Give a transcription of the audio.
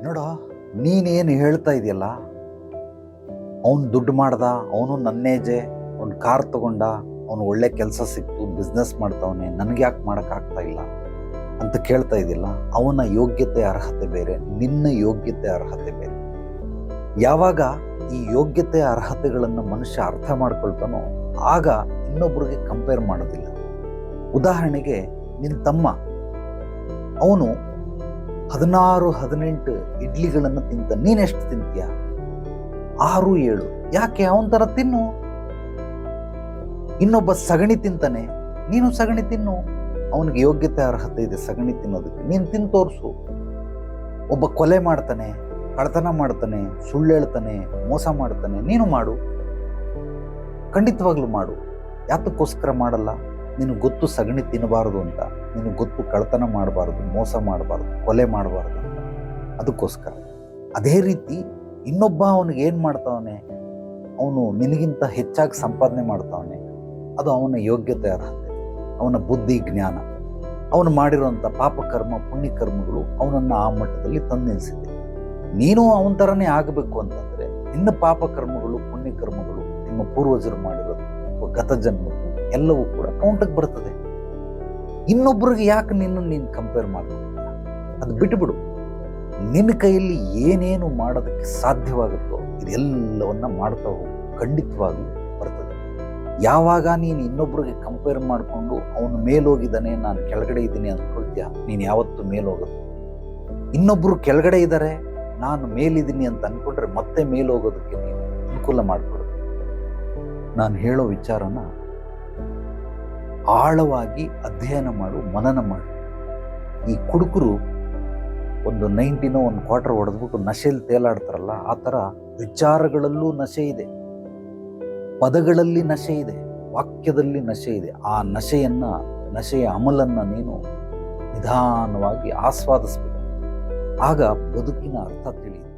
ನೋಡೋ, ನೀನೇನು ಹೇಳ್ತಾ ಇದೆಯಲ್ಲ, ಅವನು ದುಡ್ಡು ಮಾಡ್ದ, ಅವನು ನನ್ನೇಜೆ, ಅವ್ನು ಕಾರ್ ತಗೊಂಡ, ಅವನು ಒಳ್ಳೆ ಕೆಲಸ ಸಿಕ್ತು, ಬಿಸ್ನೆಸ್ ಮಾಡ್ತಾವನೆ, ನನಗೆ ಯಾಕೆ ಮಾಡೋಕ್ಕಾಗ್ತಾ ಇಲ್ಲ ಅಂತ ಕೇಳ್ತಾ ಇದೆಯಲ್ಲ. ಅವನ ಯೋಗ್ಯತೆ ಅರ್ಹತೆ ಬೇರೆ, ನಿನ್ನ ಯೋಗ್ಯತೆ ಅರ್ಹತೆ ಬೇರೆ. ಯಾವಾಗ ಈ ಯೋಗ್ಯತೆ ಅರ್ಹತೆಗಳನ್ನು ಮನುಷ್ಯ ಅರ್ಥ ಮಾಡ್ಕೊಳ್ತಾನೋ ಆಗ ಇನ್ನೊಬ್ರಿಗೆ ಕಂಪೇರ್ ಮಾಡೋದಿಲ್ಲ. ಉದಾಹರಣೆಗೆ ನಿನ್ನ ತಮ್ಮ, ಅವನು 16-18 ಇಡ್ಲಿಗಳನ್ನು ತಿಂತ, ನೀನೆಷ್ಟು ತಿಂತೀಯ? 6-7. ಯಾಕೆ? ಅವನ ಥರ ತಿನ್ನು. ಇನ್ನೊಬ್ಬ ಸಗಣಿ ತಿಂತಾನೆ, ನೀನು ಸಗಣಿ ತಿನ್ನು. ಅವನಿಗೆ ಯೋಗ್ಯತೆ ಅರ್ಹತೆ ಇದೆ ಸಗಣಿ ತಿನ್ನೋದಕ್ಕೆ, ನೀನು ತಿಂದು ತೋರಿಸು. ಒಬ್ಬ ಕೊಲೆ ಮಾಡ್ತಾನೆ, ಕಳ್ತನ ಮಾಡ್ತಾನೆ, ಸುಳ್ಳು ಹೇಳ್ತಾನೆ, ಮೋಸ ಮಾಡ್ತಾನೆ, ನೀನು ಮಾಡು, ಖಂಡಿತವಾಗ್ಲೂ ಮಾಡು. ಯಾತಕ್ಕೋಸ್ಕರ ಮಾಡಲ್ಲ? ನಿನಗೆ ಗೊತ್ತು ಸಗಣಿ ತಿನ್ನಬಾರ್ದು ಅಂತ, ನಿನಗೆ ಗೊತ್ತು ಕಳ್ತನ ಮಾಡಬಾರ್ದು, ಮೋಸ ಮಾಡಬಾರ್ದು, ಕೊಲೆ ಮಾಡಬಾರ್ದು ಅಂತ, ಅದಕ್ಕೋಸ್ಕರ. ಅದೇ ರೀತಿ ಇನ್ನೊಬ್ಬ ಅವನಿಗೆ ಏನು ಮಾಡ್ತಾವನೆ, ಅವನು ನಿನಗಿಂತ ಹೆಚ್ಚಾಗಿ ಸಂಪಾದನೆ ಮಾಡ್ತಾವನೆ, ಅದು ಅವನ ಯೋಗ್ಯತೆ ಅರ್ಹತೆ, ಅವನ ಬುದ್ಧಿ ಜ್ಞಾನ. ಅವನು ಮಾಡಿರುವಂಥ ಪಾಪಕರ್ಮ ಪುಣ್ಯಕರ್ಮಗಳು ಅವನನ್ನು ಆ ಮಟ್ಟದಲ್ಲಿ ತಂದು ನಿಲ್ಲಿಸಿದೆ. ನೀನು ಅವನ ಥರನೇ ಆಗಬೇಕು ಅಂತಂದರೆ ನಿನ್ನ ಪಾಪಕರ್ಮಗಳು ಪುಣ್ಯಕರ್ಮಗಳು, ನಿಮ್ಮ ಪೂರ್ವಜರು ಮಾಡಿರೋದು, ಗತ ಜನ್ಮಕ್ಕೂ ಎಲ್ಲವೂ ಕೂಡ ಕೌಂಟಿಗೆ ಬರ್ತದೆ. ಇನ್ನೊಬ್ಬರಿಗೆ ಯಾಕೆ ನೀನು ಕಂಪೇರ್ ಮಾಡ್ಕೊಂಡಿಲ್ಲ? ಅದು ಬಿಟ್ಟುಬಿಡು. ನಿನ್ನ ಕೈಯಲ್ಲಿ ಏನೇನು ಮಾಡೋದಕ್ಕೆ ಸಾಧ್ಯವಾಗುತ್ತೋ ಇದೆಲ್ಲವನ್ನ ಮಾಡ್ತಾ ಹೋಗು, ಖಂಡಿತವಾಗ್ಲೂ ಬರ್ತದೆ. ಯಾವಾಗ ನೀನು ಇನ್ನೊಬ್ರಿಗೆ ಕಂಪೇರ್ ಮಾಡಿಕೊಂಡು ಅವನು ಮೇಲೋಗಿದ್ದಾನೆ, ನಾನು ಕೆಳಗಡೆ ಇದ್ದೀನಿ ಅಂದ್ಕೊಳ್ತೀಯ, ನೀನು ಯಾವತ್ತೂ ಮೇಲೋಗೋದು. ಇನ್ನೊಬ್ರು ಕೆಳಗಡೆ ಇದ್ದಾರೆ, ನಾನು ಮೇಲಿದ್ದೀನಿ ಅಂತ ಅಂದ್ಕೊಂಡ್ರೆ ಮತ್ತೆ ಮೇಲೋಗೋದಕ್ಕೆ ನೀನು ಅನುಕೂಲ ಮಾಡಿಕೊಡು. ನಾನು ಹೇಳೋ ವಿಚಾರನ ಆಳವಾಗಿ ಅಧ್ಯಯನ ಮಾಡು, ಮನನ ಮಾಡು. ಈ ಕುಡುಕರು ಒಂದು 90 ಒಂದು ಕ್ವಾರ್ಟರ್ ಹೊಡೆದ್ಬಿಟ್ಟು ನಶೆಯಲ್ಲಿ ತೇಲಾಡ್ತಾರಲ್ಲ, ಆ ಥರ ವಿಚಾರಗಳಲ್ಲೂ ನಶೆ ಇದೆ, ಪದಗಳಲ್ಲಿ ನಶೆ ಇದೆ, ವಾಕ್ಯದಲ್ಲಿ ನಶೆ ಇದೆ. ಆ ನಶೆಯ ಅಮಲನ್ನು ನೀನು ನಿಧಾನವಾಗಿ ಆಸ್ವಾದಿಸಬೇಕು. ಆಗ ಬದುಕಿನ ಅರ್ಥ ತಿಳಿಯುತ್ತೆ.